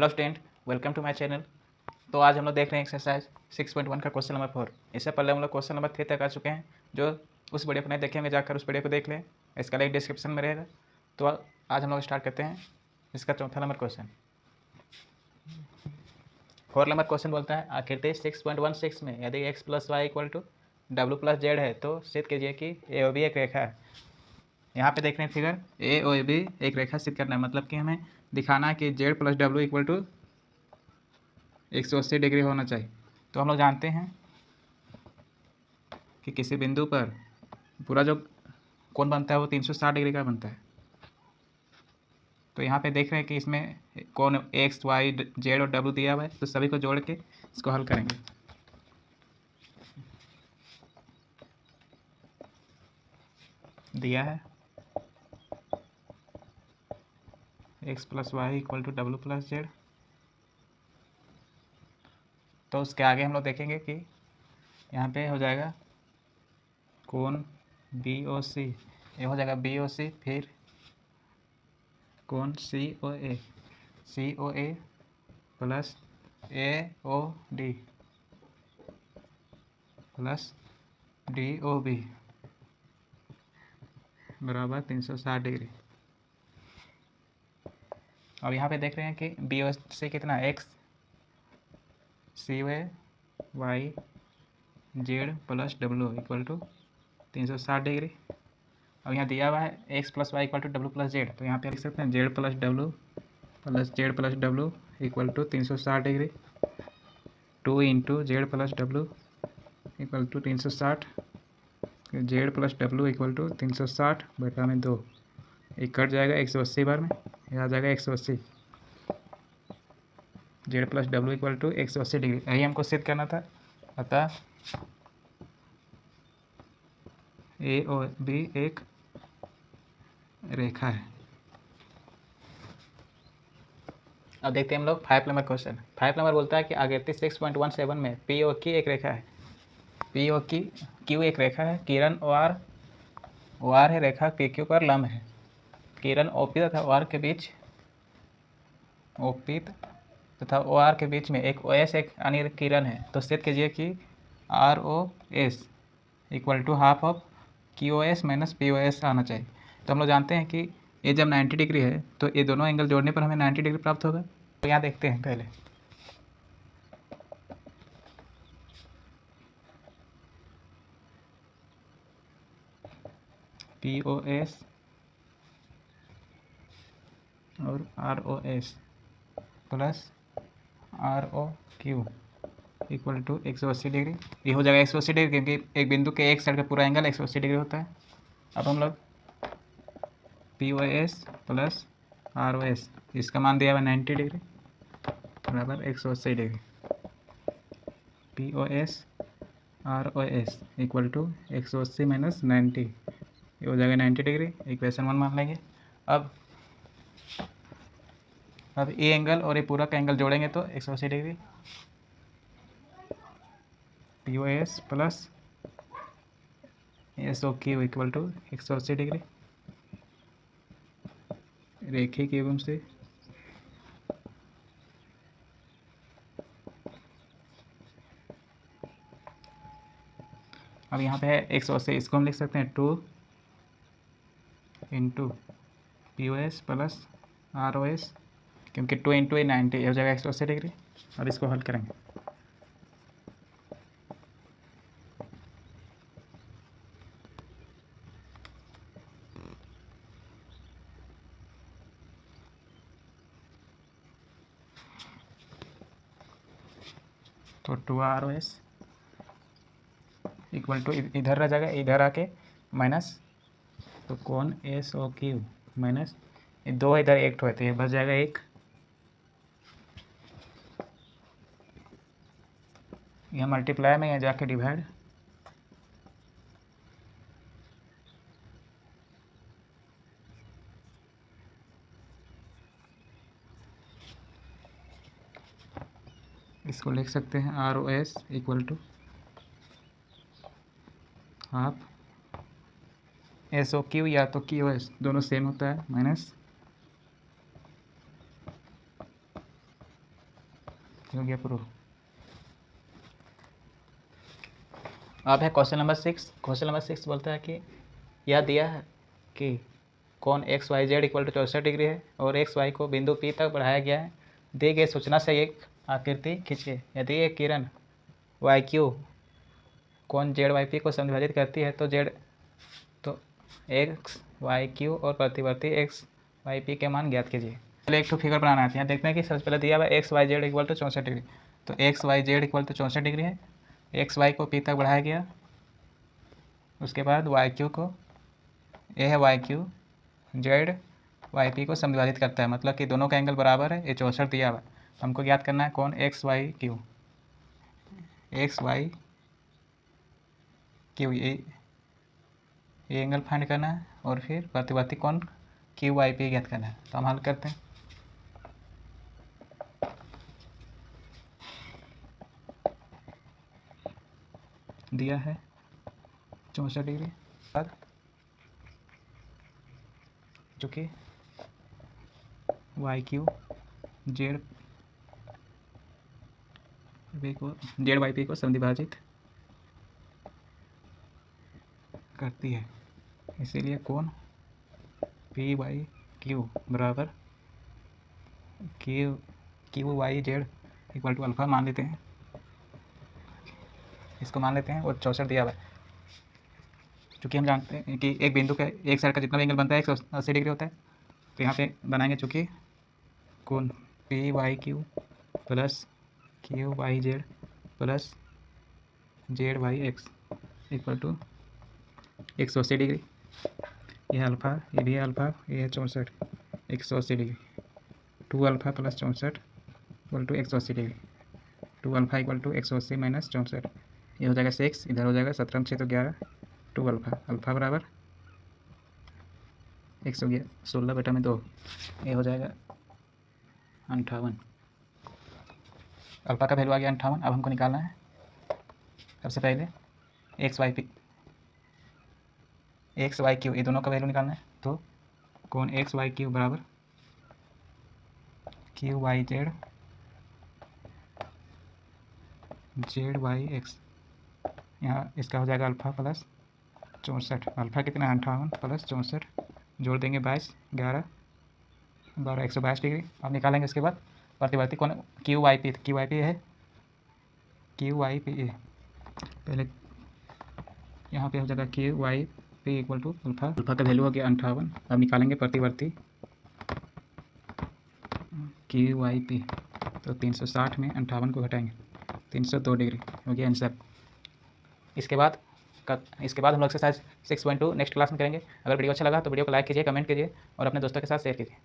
Hello student, welcome to my channel. तो आज हम लोग देख रहे हैं एक्सरसाइज 6.1 का क्वेश्चन नंबर 4। इससे पहले हम लोग क्वेश्चन नंबर 3 तक आ चुके हैं। जो उस वीडियो को नहीं देखे होंगे जाकर उस वीडियो को देख लें, इसका लिंक डिस्क्रिप्शन में रहेगा। तो आज हम लोग स्टार्ट करते हैं इसका चौथा नंबर क्वेश्चन। 4 नंबर क्वेश्चन बोलता है आकृति 6.16 में यदि x + y = w + z है तो सिद्ध कीजिए कि ए और बी एक रेखा है। यहाँ पे देख रहे हैं फिगर, ए और बी एक रेखा सिद्ध करना है, मतलब कि हमें दिखाना है कि z + w = 180 डिग्री होना चाहिए। तो हम लोग जानते हैं कि किसी बिंदु पर पूरा जो कोण बनता है वो 360 डिग्री का बनता है। तो यहाँ पे देख रहे हैं कि इसमें कोण x, y, z और w दिया हुआ है, तो सभी को जोड़ के इसको हल करेंगे। दिया है x + y = w + z। तो उसके आगे हम लोग देखेंगे कि यहाँ पे हो जाएगा कोण BOC, ये हो जाएगा BOC, फिर कोण COA plus AOD plus DOB बराबर 360 डिग्री। अब यहाँ पे देख रहे हैं कि BOC कितना है, x, COA y z plus w = 360 degree. अब यहाँ दिया हुआ है x + y = w + z, तो यहाँ पे लिख सकते हैं z + w plus z + w = 360 degree. 2 × z + w = 360, z + w = 360 बटा में 2, एक कट जाएगा 180 बार में, यह आ जाएगा 180। z + w = 180 डिग्री, यही हमको सिद्ध करना था। अतः ए और बी एक रेखा है। अब देखते हैं हम लोग 5 नंबर क्वेश्चन। 5 नंबर बोलता है कि आकृति 6.17 में पी और क्यू एक रेखा है। पी और क्यू एक रेखा है। किरण ओ आर है, रेखा पी क्यू पर लंब है। किरण ओपी तथा ओ आर के बीच में एक OS एक अन्य किरण है। तो सिद्ध कीजिए कि ROS = half of QOS minus POS आना चाहिए। तो हम लोग जानते हैं कि ये जब 90 डिग्री है तो ये दोनों एंगल जोड़ने पर हमें 90 डिग्री प्राप्त होगा। तो यहाँ देखते हैं पहले। POS और ROS प्लस ROQ = 180 डिग्री। ये हो जाएगा 180 डिग्री, क्योंकि एक बिंदु के एक साइड का पूरा एंगल 180 डिग्री होता है। अब हम लोग POS प्लस ROS, इसका मान दिया हुआ 90 डिग्री बराबर 180 डिग्री। POS ROS = 180 माइनस 90, ये हो जाएगा 90 डिग्री। इक्वेशन 1 मान लेंगे। अब ये एंगल और ये पूरा का एंगल जोड़ेंगे तो 180 डिग्री। POS प्लस SOQ = 180 डिग्री। रेखिक एवं से अब यहाँ पे है 180, इसको हम लिख सकते हैं 2 × POS प्लस ROS, क्योंकि 2 × 90 हो जाएगा 180 डिग्री। और इसको हल करेंगे। तो 2ROS = इधर रह जाएगा, इधर आके माइनस, तो कोण SOQ माइनस 2 इधर 1 है तो ये बच जाएगा 1। यहाँ मल्टीप्लाई में यहाँ जाके डिवाइड, इसको लिख सकते हैं ROS = हाफ SOQ या तो QOS, दोनों सेम होता है, माइनस हो गया प्रूव। अब है क्वेश्चन नंबर 6। क्वेश्चन नंबर 6 बोलता है कि यह दिया है कि कोण X Y Z equal to 64 degree है और एक्स वाई को बिंदु P तक बढ़ाया गया है। दी गई सूचना से एक आकृति खींचिए। यदि एक किरण वाई क्यू कोण जेड वाई पी को समविभाजित करती है तो एक्स वाई क्यू और प्रतिवर्ती एक्स वाई पी के मान ज्ञात कीजिए। पहले एक तो फिगर बनाना है। यहाँ देखते हैं कि सबसे पहले दिया हुआ है X Y Z equal to 64 degree. तो X Y Z equal to 64 degree है। एक्स वाई को पी तक बढ़ाया गया। उसके बाद वाई क्यू को, ये है Y Q, Z Y P को समविभाजित करता है, मतलब कि दोनों का एंगल बराबर है। ये 64 दिया हुआ है। हमको ज्ञात करना है कौन X Y Q, X Y Q, ये एंगल फाइंड करना है और फिर प्रतिवर्ती कौन क्यू वाई पी ज्ञात करना है। तो हम हल करते हैं। दिया है 64 डिग्री बाद जो कि Y Q Z Y P को समविभाजित करती है, इसीलिए कोण पी वाई क्यू बराबर Q Y Z equal to alpha मान लेते हैं। इसको मान लेते हैं और 64 दिया हुआ है। चूँकि हम जानते हैं कि एक बिंदु का एक साइड का जितना भी एंगल बनता है 180 डिग्री होता है, तो यहाँ पे बनाएंगे चूँकि कोण P Y Q plus Q Y Z plus Z Y X equal to 180 degree. यह अल्फ़ा, ये भी है अल्फ़ा, ये है 64, 180 degree. 2 alpha plus 64 equal to 180 degree. 2 alpha equal to 180 minus 64, ये हो जाएगा 6, इधर हो जाएगा 17 6 तो 11। 2 अल्फ़ा, अल्फ़ा बराबर 116 बटा में 2, ये हो जाएगा 58। अल्फ़ा का वैल्यू आ गया 58। अब हमको निकालना है सबसे पहले एक्स वाई क्यू, ये दोनों का वैल्यू निकालना है। तो कौन एक्स वाई क्यू बराबर Q Y Z Z Y X, यहाँ इसका हो जाएगा अल्फ़ा प्लस 64। अल्फ़ा कितना 58 प्लस 64, जोड़ देंगे 22, 11 12, 122 डिग्री। अब निकालेंगे इसके बाद प्रतिवर्ती कौन क्यू वाई पी है क्यू वाई पी ए। पहले यहाँ पे हो जाएगा Q Y P equal to alpha का वैल्यू हो गया 58। अब निकालेंगे प्रतिवर्ती क्यू वाई पी, तो 360 में 58 को घटाएंगे 302 डिग्री, हो गया आंसर। इसके बाद हम लोग एक्सरसाइज 6.2 नेक्स्ट क्लास में करेंगे। अगर वीडियो अच्छा लगा तो वीडियो को लाइक कीजिए, कमेंट कीजिए और अपने दोस्तों के साथ शेयर कीजिए।